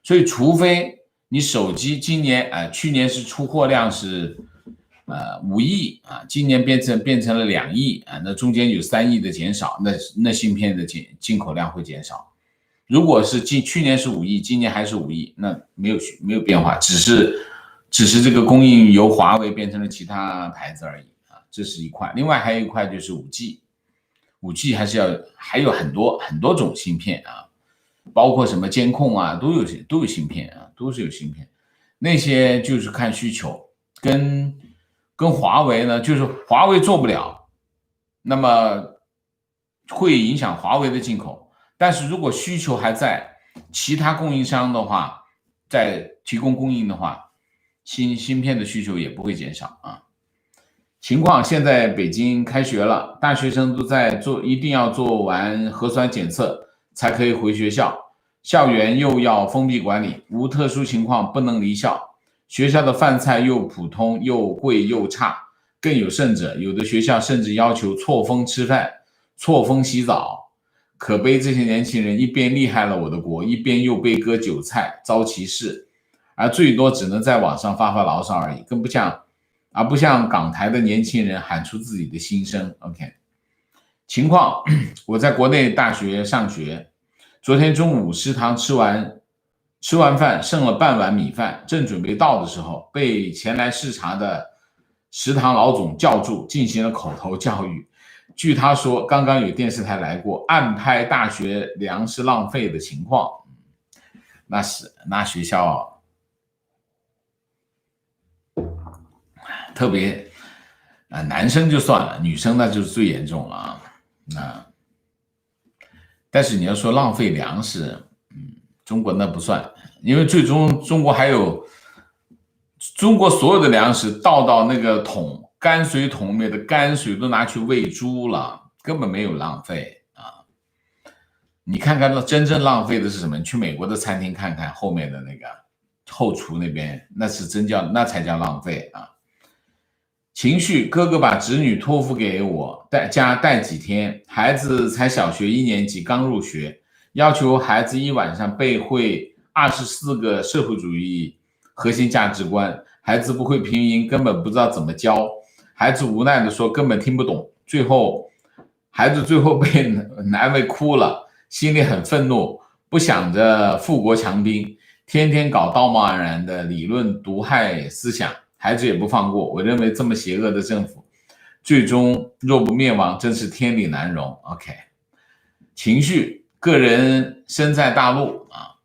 所以除非你手机去年是出货量是5亿啊，今年变成了2亿啊，那中间有3亿的减少，那芯片的进口量会减少。如果是去年是5亿，今年还是5亿，那没有变化，只是这个供应由华为变成了其他牌子而已啊，这是一块。另外还有一块就是 5G 还有很多种芯片啊，包括什么监控啊，都有芯片啊，都是有芯片。那些就是看需求，跟华为呢，就是华为做不了，那么会影响华为的进口。但是如果需求还在，其他供应商的话，在提供供应的话，芯片的需求也不会减少啊。情况现在北京开学了，大学生都在一定要做完核酸检测才可以回学校，校园又要封闭管理，无特殊情况不能离校，学校的饭菜又普通又贵又差，更有甚者，有的学校甚至要求错峰吃饭、错峰洗澡，可悲这些年轻人一边厉害了我的国，一边又被割韭菜、遭歧视，而最多只能在网上发牢骚而已，不像港台的年轻人喊出自己的心声。 OK， 情况，我在国内大学上学，昨天中午食堂吃完饭剩了半碗米饭，正准备倒的时候，被前来视察的食堂老总叫住，进行了口头教育。据他说，刚刚有电视台来过，暗拍大学粮食浪费的情况。那学校特别男生就算了，女生那就是最严重了啊。但是你要说浪费粮食，中国那不算，因为最终中国所有的粮食倒到那个泔水桶里面的泔水都拿去喂猪了，根本没有浪费啊。你看看真正浪费的是什么？你去美国的餐厅看看后面的那个后厨那边，那才叫浪费啊。情绪，哥哥把侄女托付给我，带几天，孩子才小学1年级，刚入学，要求孩子一晚上背会24个社会主义核心价值观，孩子不会拼音，根本不知道怎么教，孩子无奈地说根本听不懂，孩子最后被难为哭了，心里很愤怒，不想着富国强兵，天天搞道貌岸然的理论毒害思想，孩子也不放过。我认为这么邪恶的政府，最终若不灭亡，真是天理难容。OK， 情绪，个人身在大陆啊，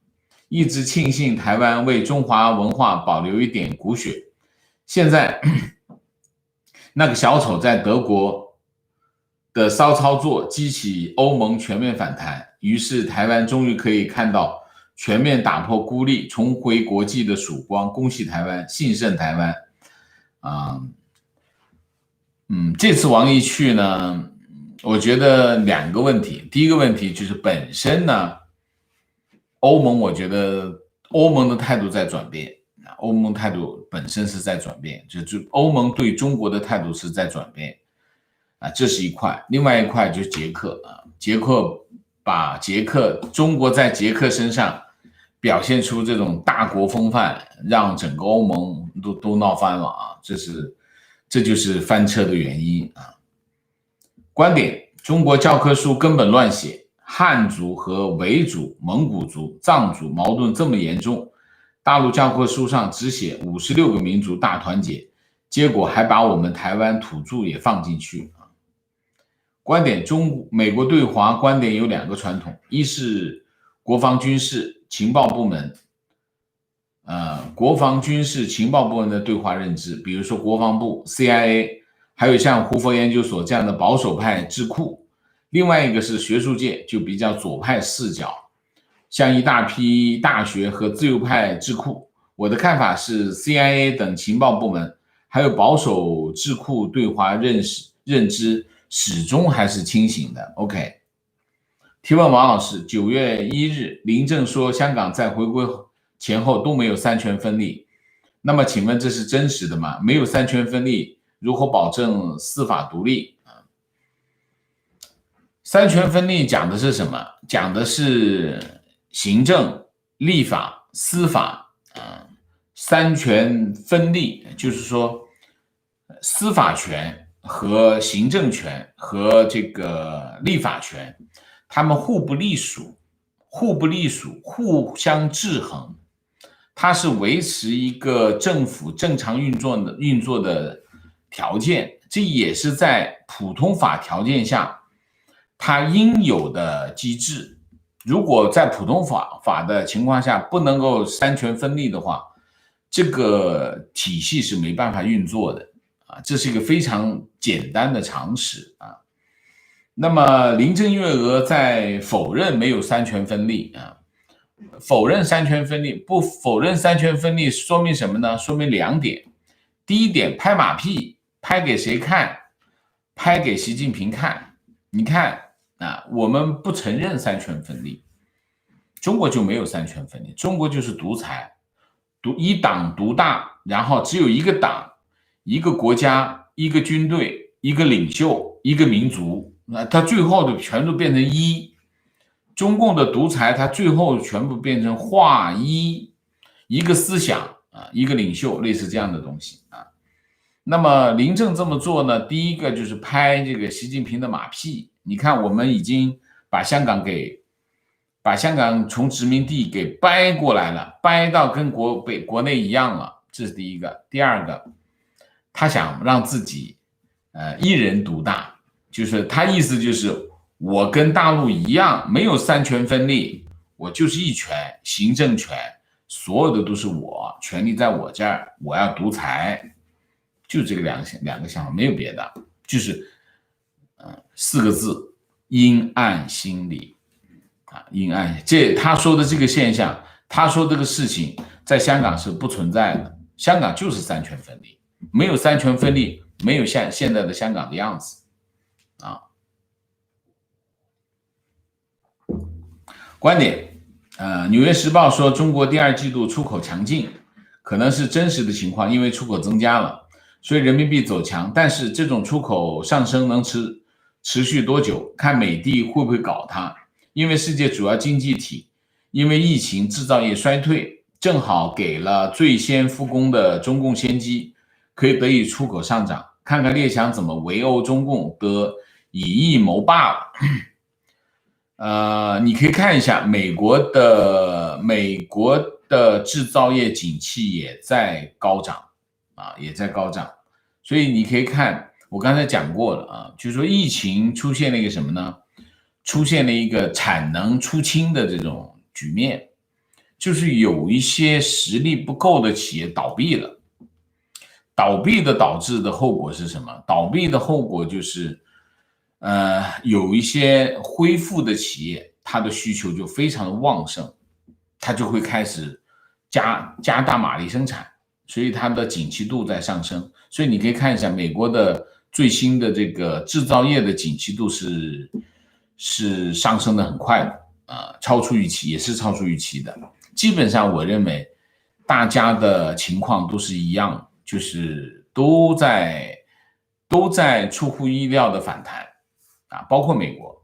一直庆幸台湾为中华文化保留一点骨血。现在那个小丑在德国的骚操作激起欧盟全面反弹，于是台湾终于可以看到全面打破孤立，重回国际的曙光。恭喜台湾，幸甚台湾。这次王毅去呢，我觉得2个问题。第一个问题就是本身呢，我觉得欧盟的态度在转变，欧盟态度本身是在转变，就欧盟对中国的态度是在转变这是一块。另外一块就是捷克中国在捷克身上表现出这种大国风范，让整个欧盟都闹翻了这就是翻车的原因观点：中国教科书根本乱写，汉族和维族、蒙古族、藏族矛盾这么严重，大陆教科书上只写56个民族大团结，结果还把我们台湾土著也放进去观点：美国对华观点有2个传统，一是国防军事情报部门的对华认知，比如说国防部、CIA， 还有像胡佛研究所这样的保守派智库。另外一个是学术界，就比较左派视角，像一大批大学和自由派智库。我的看法是 CIA 等情报部门还有保守智库对华认知始终还是清醒的。 OK， 提问王老师，9月1日林郑说香港在回归前后都没有三权分立，那么请问这是真实的吗？没有三权分立，如何保证司法独立三权分立讲的是什么？讲的是行政、立法、司法三权分立，就是说司法权和行政权和这个立法权，他们互不隶属，互相制衡。它是维持一个政府正常运作的条件，这也是在普通法条件下它应有的机制。如果在普通法的情况下不能够三权分立的话，这个体系是没办法运作的这是一个非常简单的常识那么林郑月娥在否认没有三权分立否认三权分立，不否认三权分立说明什么呢？说明2点。第一点，拍马屁，拍给谁看？拍给习近平看。你看我们不承认三权分立，中国就没有三权分立，中国就是独裁，一党独大，然后只有一个党、一个国家、一个军队、一个领袖、一个民族，它最后的全都变成一。中共的独裁，它最后全部变成划一个思想一个领袖，类似这样的东西那么林郑这么做呢，第一个就是拍这个习近平的马屁。你看，我们已经把香港从殖民地给掰过来了，掰到跟国内一样了，这是第一个。第二个，他想让自己一人独大，就是他意思就是我跟大陆一样，没有三权分立，我就是一权，行政权所有的都是我，权力在我这儿，我要独裁，就这个两个想法，没有别的，就是4个字：阴暗心理啊，阴暗。他说的这个现象，他说这个事情在香港是不存在的，香港就是三权分立，没有三权分立，没有像现在的香港的样子啊。观点，纽约时报说中国第2季度出口强劲，可能是真实的情况，因为出口增加了，所以人民币走强。但是这种出口上升能持续多久，看美帝会不会搞它。因为世界主要经济体因为疫情制造业衰退，正好给了最先复工的中共先机，可以得以出口上涨。看看列强怎么围殴中共的以疫谋霸了。你可以看一下美国的制造业景气也在高涨啊，也在高涨。所以你可以看，我刚才讲过了啊，就是说疫情出现了一个什么呢？出现了一个产能出清的这种局面，就是有一些实力不够的企业倒闭了。倒闭的导致的后果是什么？倒闭的后果就是有一些恢复的企业，它的需求就非常的旺盛，它就会开始加大马力生产，所以它的景气度在上升。所以你可以看一下美国的最新的这个制造业的景气度是上升的很快的超出预期，也是超出预期的。基本上我认为大家的情况都是一样，就是都在出乎意料的反弹包括美国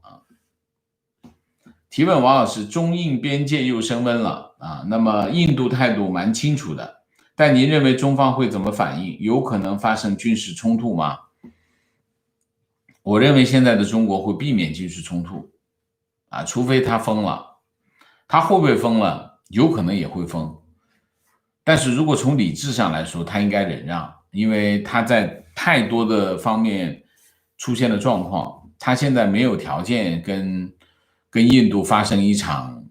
提问王老师，中印边界又升温了那么印度态度蛮清楚的，但您认为中方会怎么反应？有可能发生军事冲突吗？我认为现在的中国会避免军事冲突除非他疯了。他会不会疯了？有可能也会疯。但是如果从理智上来说，他应该忍让，因为他在太多的方面出现了状况，他现在没有条件跟印度发生一场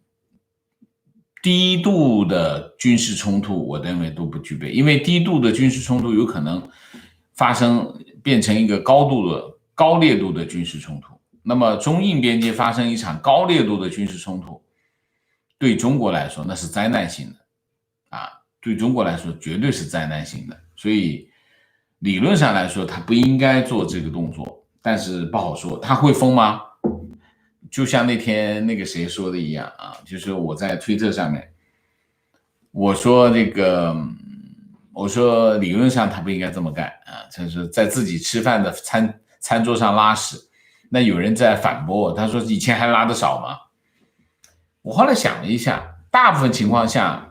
低度的军事冲突，我认为都不具备。因为低度的军事冲突有可能变成一个高烈度的军事冲突。那么中印边界发生一场高烈度的军事冲突，对中国来说那是灾难性的对中国来说绝对是灾难性的。所以理论上来说他不应该做这个动作，但是不好说。他会疯吗？就像那天那个谁说的一样就是我在推特上面我说理论上他不应该这么干就是在自己吃饭的餐桌上拉屎。那有人在反驳我，他说以前还拉得少吗？我后来想了一下，大部分情况下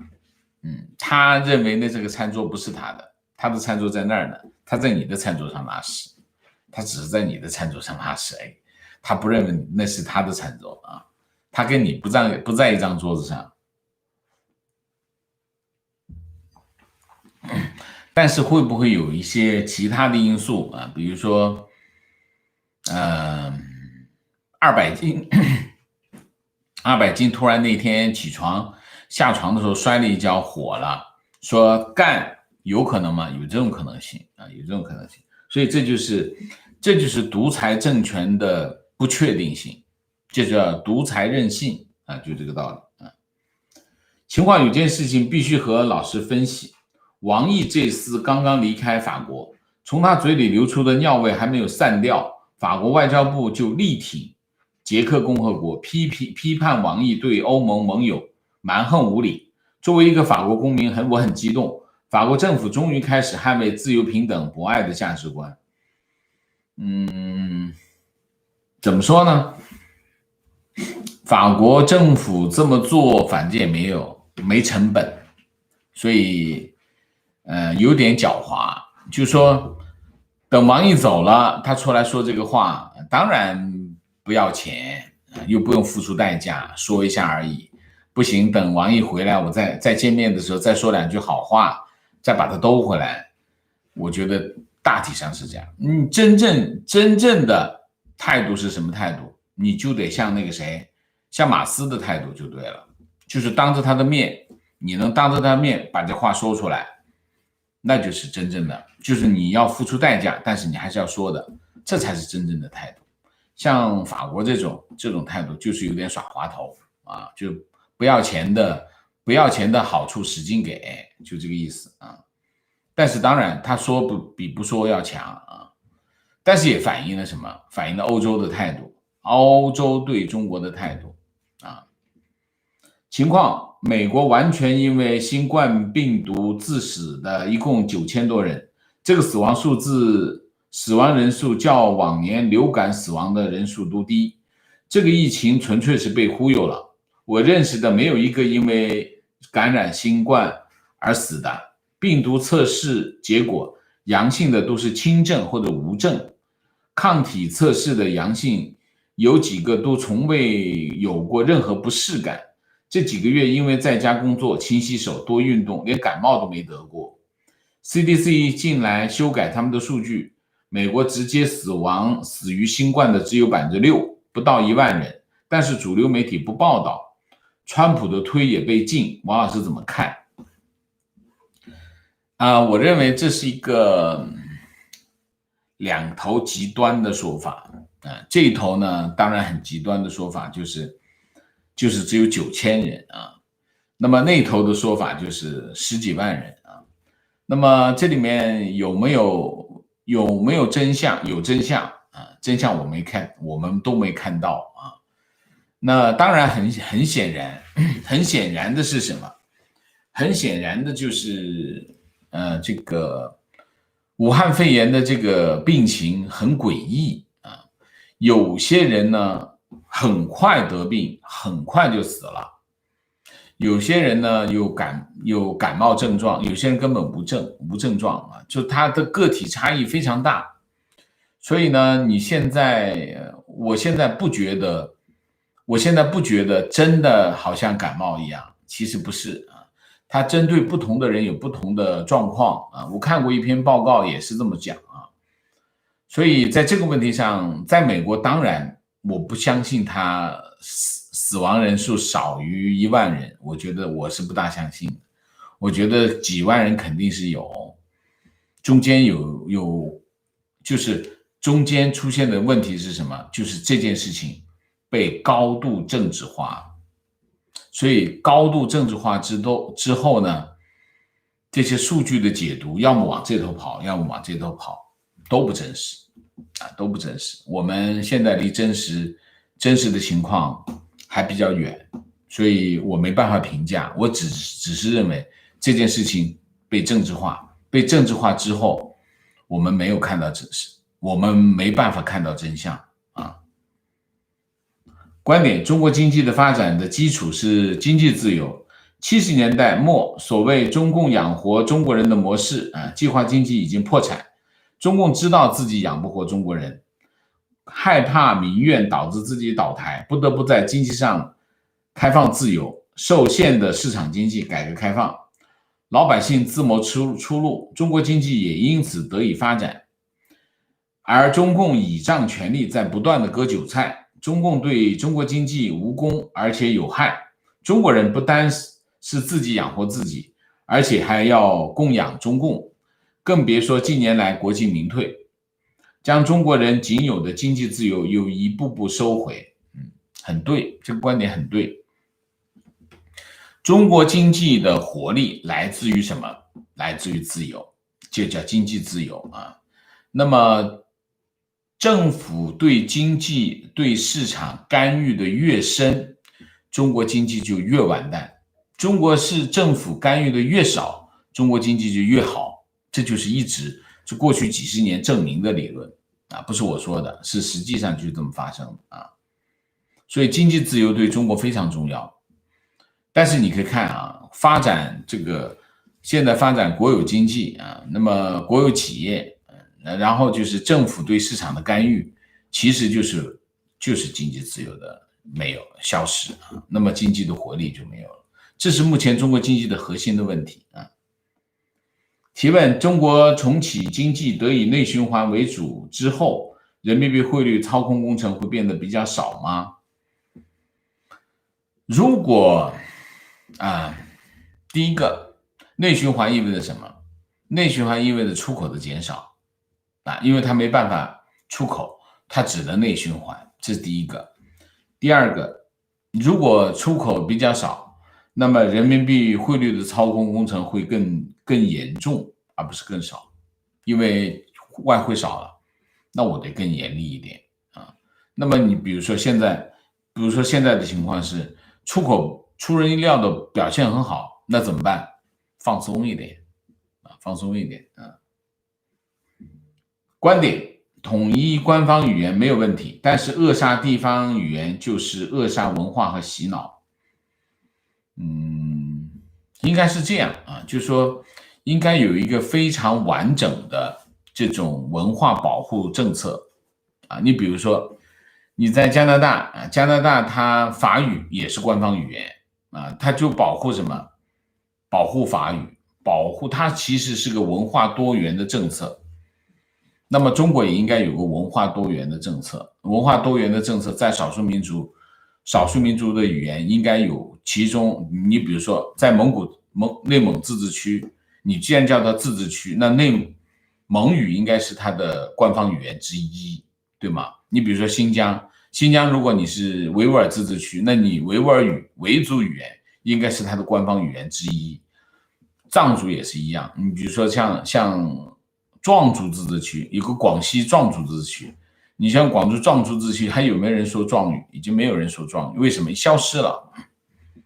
他认为这个餐桌不是他的，他的餐桌在那儿呢，他在你的餐桌上拉屎，他只是在你的餐桌上拉屎他不认为那是他的餐桌他跟你不在一张桌子上。但是会不会有一些其他的因素比如说200斤突然那天下床的时候摔了一跤火了，说干有可能吗？有这种可能性有这种可能性。所以这就是独裁政权的不确定性，这叫独裁任性就这个道理情况有件事情必须和老师分析，王毅这厮刚刚离开法国，从他嘴里流出的尿味还没有散掉，法国外交部就力挺捷克共和国，批判王毅对欧盟盟友蛮横无理。作为一个法国公民我很激动，法国政府终于开始捍卫自由平等博爱的价值观。怎么说呢？法国政府这么做反正也没成本，所以有点狡猾。就是说等王毅走了，他出来说这个话，当然不要钱又不用付出代价，说一下而已。不行，等王毅回来，我再见面的时候再说两句好话，再把他兜回来。我觉得大体上是这样。你真正的态度是什么态度？你就得像那个谁，像马斯的态度就对了，就是当着他的面，你能当着他的面把这话说出来，那就是真正的，就是你要付出代价，但是你还是要说的，这才是真正的态度。像法国这种态度，就是有点耍滑头啊，就不要钱的好处使劲给，就这个意思啊。但是当然，他说比不说要强啊，但是也反映了什么？反映了欧洲的态度，欧洲对中国的态度啊。情况，美国完全因为新冠病毒致死的一共9000多人，这个死亡人数较往年流感死亡的人数都低。这个疫情纯粹是被忽悠了。我认识的没有一个因为感染新冠而死的，病毒测试结果阳性的都是轻症或者无症，抗体测试的阳性有几个都从未有过任何不适感。这几个月因为在家工作、勤洗手、多运动，连感冒都没得过。CDC 近来修改他们的数据，美国直接死于新冠的只有6%，不到1万人，但是主流媒体不报道。川普的推也被禁，王老师怎么看？我认为这是一个两头极端的说法。这一头呢，当然很极端的说法就是只有9000人啊，那么那头的说法就是10几万人啊。那么这里面有没有真相？有真相啊，真相我们都没看到啊。那当然很显然，很显然的是什么？很显然的就是这个武汉肺炎的这个病情很诡异啊，有些人呢很快得病，很快就死了。有些人呢有感冒症状，有些人根本无症状啊，就他的个体差异非常大。所以呢，我现在不觉得真的好像感冒一样，其实不是啊。它针对不同的人有不同的状况啊。我看过一篇报告也是这么讲啊。所以在这个问题上，在美国当然我不相信他死亡人数少于1万人，我是不大相信的。我觉得几万人肯定是有，中间就是中间出现的问题是什么？就是这件事情被高度政治化。所以高度政治化之后呢，这些数据的解读要么往这头跑，要么往这头跑，都不真实啊，都不真实。我们现在离真实的情况还比较远，所以我没办法评价。我只是认为这件事情被政治化，被政治化之后，我们没有看到真实，我们没办法看到真相啊。观点：中国经济的发展的基础是经济自由。70年代末，所谓中共养活中国人的模式计划经济已经破产。中共知道自己养不活中国人，害怕民怨导致自己倒台，不得不在经济上开放自由，受限的市场经济改革开放，老百姓自谋出路，中国经济也因此得以发展。而中共倚仗权力在不断的割韭菜。中共对中国经济无功而且有害，中国人不单是自己养活自己，而且还要供养中共，更别说近年来国进民退，将中国人仅有的经济自由又一步步收回。很对，这个观点很对。中国经济的活力来自于什么？来自于自由，就叫经济自由啊。那么政府对经济、对市场干预的越深，中国经济就越完蛋。中国是政府干预的越少，中国经济就越好。这就是是过去几十年证明的理论啊，不是我说的，是实际上就是这么发生的啊。所以经济自由对中国非常重要。但是你可以看啊，现在发展国有经济啊，那么国有企业。然后就是政府对市场的干预，其实就是经济自由的没有消失啊，那么经济的活力就没有了。这是目前中国经济的核心的问题啊。提问：中国重启经济得以内循环为主之后，人民币汇率操控工程会变得比较少吗？如果第一个，内循环意味着什么？内循环意味着出口的减少因为它没办法出口，它只能内循环，这是第一个。第二个，如果出口比较少，那么人民币汇率的操控工程会更严重，而不是更少，因为外汇少了，那我得更严厉一点那么你比如说现在的情况是出口出人意料的表现很好，那怎么办？放松一点放松一点观点：统一官方语言没有问题，但是扼杀地方语言就是扼杀文化和洗脑。应该是这样就是说应该有一个非常完整的这种文化保护政策你比如说你在加拿大加拿大它法语也是官方语言它就保护什么？保护法语，保护它其实是个文化多元的政策。那么中国也应该有个文化多元的政策，文化多元的政策在少数民族的语言应该有，其中你比如说在内蒙自治区，你既然叫它自治区，那内蒙语应该是它的官方语言之一，对吗？你比如说新疆如果你是维吾尔自治区，那你维吾尔语维族语言应该是它的官方语言之一。藏族也是一样，你比如说像壮族自治区，有个广西壮族自治区，你像广州壮族自治区还有没有人说壮语？已经没有人说壮语，为什么？消失了，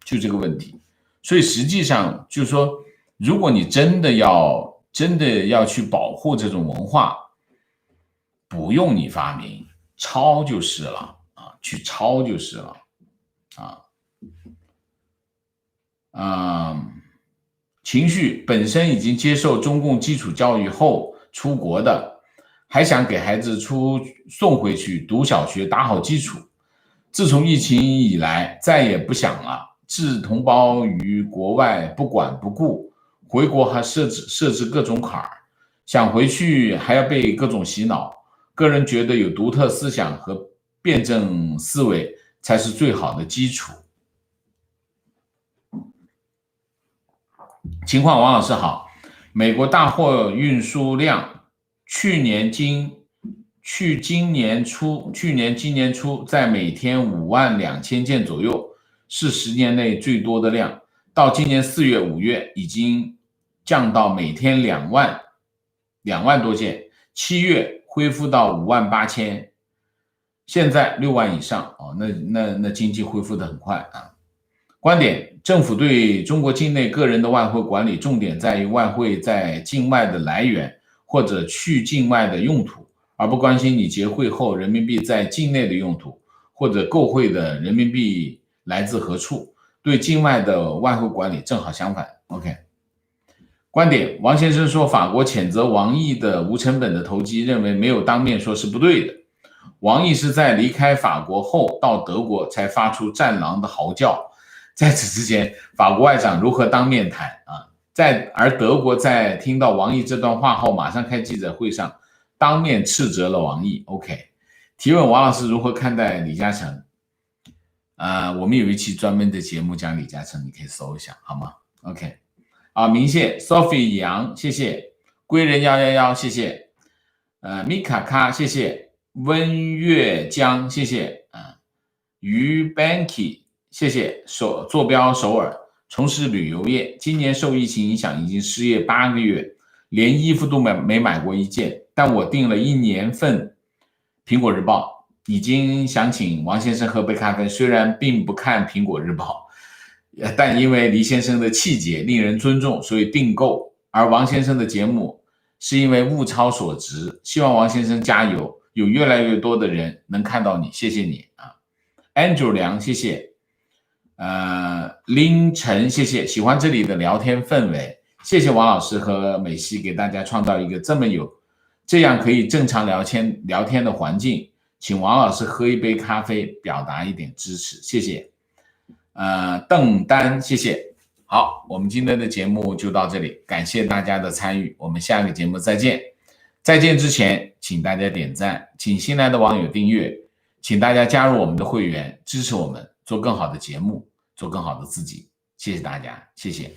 就这个问题。所以实际上就是说，如果你真的要去保护这种文化，不用你发明，抄就是了去抄就是了情绪本身已经接受中共基础教育后出国的，还想给孩子送回去读小学打好基础。自从疫情以来，再也不想了，置同胞于国外不管不顾，回国还设置各种坎儿，想回去还要被各种洗脑。个人觉得有独特思想和辩证思维才是最好的基础。情况：王老师好，美国大货运输量去年今年初在每天52000件左右，是10年内最多的量。到今年4月、5月已经降到每天2万多件，7月恢复到58000，现在6万以上那经济恢复得很快观点：政府对中国境内个人的外汇管理重点在于外汇在境外的来源或者去境外的用途，而不关心你结汇后人民币在境内的用途，或者购汇的人民币来自何处。对境外的外汇管理正好相反。OK， 观点：王先生说法国谴责王毅的无成本的投机，认为没有当面说是不对的。王毅是在离开法国后到德国才发出战狼的嚎叫，在此之前，法国外长如何当面谈而德国在听到王毅这段话后，马上开记者会上当面斥责了王毅。OK， 提问：王老师如何看待李嘉诚？我们有一期专门的节目讲李嘉诚，你可以搜一下，好吗 ？OK， 明谢 Sophie 杨，谢谢归人111，谢谢米卡卡，谢谢温月江，谢谢于 Banky。谢谢坐标首尔，从事旅游业，今年受疫情影响已经失业8个月，连衣服都没买过一件，但我订了1年份苹果日报，已经想请王先生喝杯咖啡，虽然并不看苹果日报，但因为黎先生的气节令人尊重，所以订购，而王先生的节目是因为物超所值，希望王先生加油，有越来越多的人能看到你，谢谢你Andrew 梁，谢谢凌晨，谢谢，喜欢这里的聊天氛围，谢谢王老师和美西给大家创造一个这样可以正常聊天的环境，请王老师喝一杯咖啡，表达一点支持，谢谢。邓丹，谢谢。好。好，我们今天的节目就到这里，感谢大家的参与，我们下个节目再见。再见之前，请大家点赞，请新来的网友订阅，请大家加入我们的会员，支持我们做更好的节目，做更好的自己。谢谢大家，谢谢。